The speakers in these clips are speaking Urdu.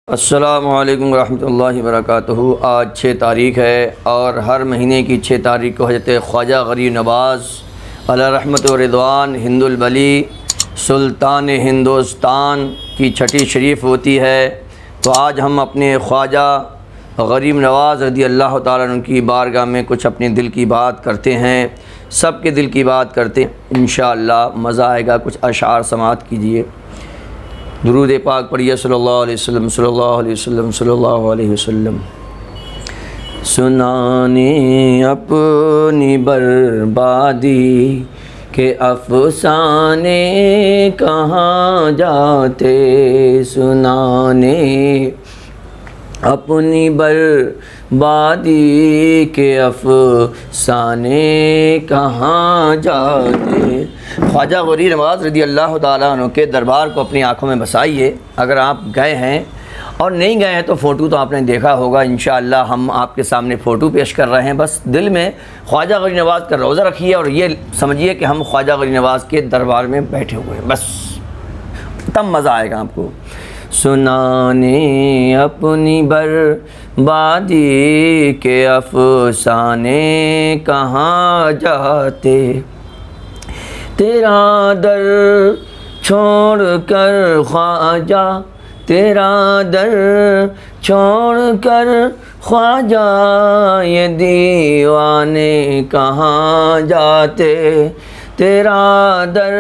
السلام علیکم ورحمۃ اللہ وبرکاتہ۔ آج 6 تاریخ ہے اور ہر مہینے کی 6 تاریخ کو حضرت خواجہ غریب نواز علیہ رحمت و رضوان ہند البلی سلطان ہندوستان کی چھٹی شریف ہوتی ہے۔ تو آج ہم اپنے خواجہ غریب نواز رضی اللہ تعالیٰ عنہ کی بارگاہ میں کچھ اپنے دل کی بات کرتے ہیں، سب کے دل کی بات کرتے ہیں، انشاءاللہ مزہ آئے گا۔ کچھ اشعار سماعت کیجئے۔ درود پاک پڑھیے صلی اللہ علیہ وسلم صلی اللہ علیہ وسلم صلی اللہ علیہ وسلم۔ سنانے اپنی بربادی کے افسانے کہاں جاتے، سنانے اپنی بربادی کے افسانے کہاں جاتے۔ خواجہ غریب نواز رضی اللہ تعالیٰ عنہ کے دربار کو اپنی آنکھوں میں بسائیے۔ اگر آپ گئے ہیں اور نہیں گئے ہیں تو فوٹو تو آپ نے دیکھا ہوگا۔ انشاءاللہ ہم آپ کے سامنے فوٹو پیش کر رہے ہیں۔ بس دل میں خواجہ غریب نواز کا روضہ رکھیے اور یہ سمجھیے کہ ہم خواجہ غریب نواز کے دربار میں بیٹھے ہوئے ہیں، بس تب مزہ آئے گا آپ کو۔ سنانے اپنی بربادی کے افسانے کہاں جاتے، تیرا در چھوڑ کر خواجہ، تیرا در چھوڑ کر خواجہ، یہ دیوانے کہاں جاتے، تیرا در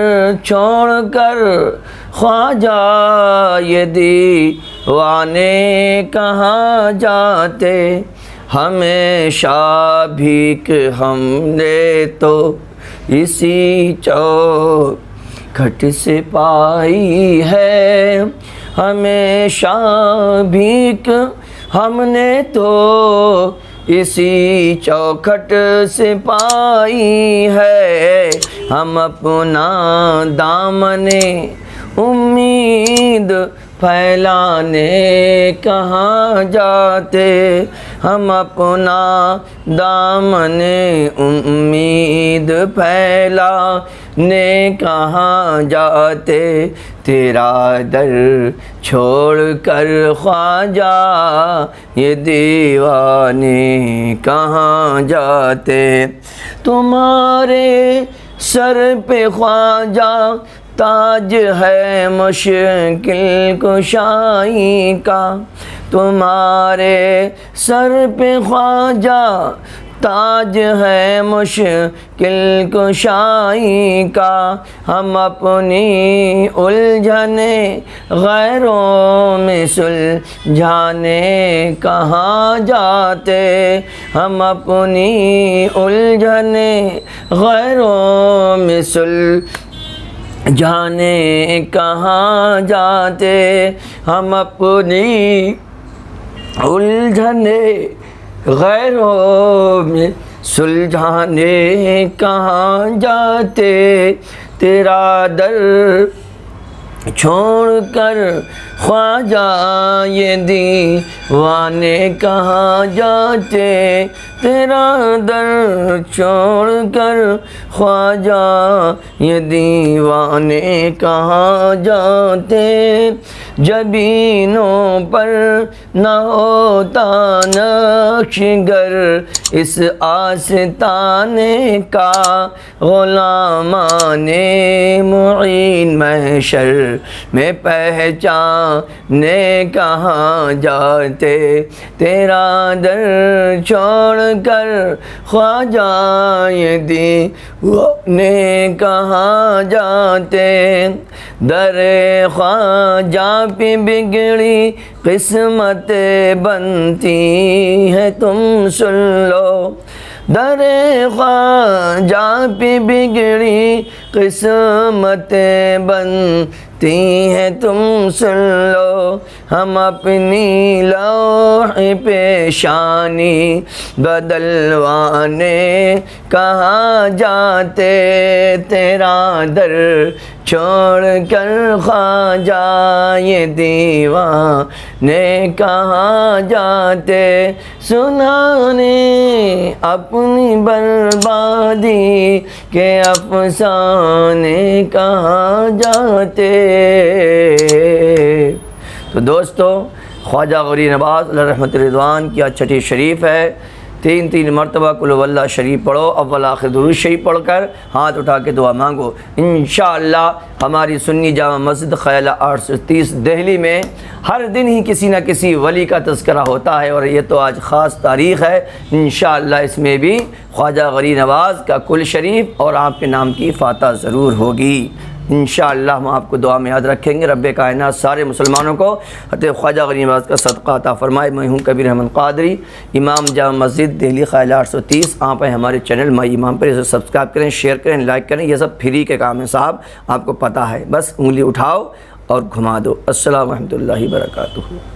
چھوڑ کر خواجہ، یہ دیوانے کہاں جاتے۔ ہمیشہ بھیک ہم نے تو اسی چوکھٹ سے پائی ہے، ہمیشہ بھیک ہم نے تو اسی چوکھٹ سے پائی ہے۔ ہم اپنا دامن امید پھیلانے کہاں جاتے، ہم اپنا دامن امید پھیلانے کہاں جاتے، تیرا در چھوڑ کر خواجہ، یہ دیوانے کہاں جاتے۔ تمہارے سر پہ خواجہ تاج ہے مشکل کشائی کا، تمہارے سر پہ خواجہ تاج ہے مشکل کشائی کا۔ ہم اپنی الجھنیں غیروں میں سلجھانے کہاں جاتے، ہم اپنی الجھنیں غیروں میں جانے کہاں جاتے، ہم اپنی الجھنیں غیروں میں سلجھانے کہاں جاتے، تیرا در چھوڑ کر خواجہ، یہ دیوانے کہاں جاتے، تیرا در چھوڑ کر خواجہ، یہ دیوانے کہاں جاتے۔ جبینوں پر نہ ہوتا نقش گر اس آستانے کا، غلامان معین محشر میں پہچانے کہاں جاتے، تیرا در چھوڑ کر خواجہ، یہ دیوانے کہاں جاتے۔ در خواجہ پہ بگڑی قسمت بنتی ہے، تم سن لو، در خواجہ پہ بگڑی قسمت بنتی ہے، تم سن لو۔ ہم اپنی لوح پیشانی بدلوانے کہاں جاتے، تیرا در چھوڑ کر خواجہ، یہ دیوانے کہاں جاتے۔ سنانے اپنی بربادی کے افسانے کہاں جاتے۔ تو دوستو خواجہ غری نواز علیہ رحمت رضوان کی آج چھٹی شریف ہے۔ 3 مرتبہ قل هو اللہ شریف پڑھو، اول آخر درود شریف پڑھ کر ہاتھ اٹھا کے دعا مانگو۔ انشاءاللہ ہماری سنی جامع مسجد خیالہ 830 دہلی میں ہر دن ہی کسی نہ کسی ولی کا تذکرہ ہوتا ہے، اور یہ تو آج خاص تاریخ ہے۔ انشاءاللہ اس میں بھی خواجہ غری نواز کا کل شریف اور آپ کے نام کی فاتحہ ضرور ہوگی۔ انشاءاللہ ہم آپ کو دعا میں یاد رکھیں گے۔ رب کائنات سارے مسلمانوں کو حضرت خواجہ غری نواز کا صدقہ عطا فرمائے۔ میں ہوں کبیر احمد قادری، امام جامع مسجد دہلی خیالہ 830۔ آپ ہیں ہمارے چینل مائی امام پر، اسے سبسکرائب کریں، شیئر کریں، لائک کریں، یہ سب فری کے کام ہیں صاحب، آپ کو پتہ ہے، بس انگلی اٹھاؤ اور گھما دو۔ السلام ورحمۃ اللہ وبرکاتہ۔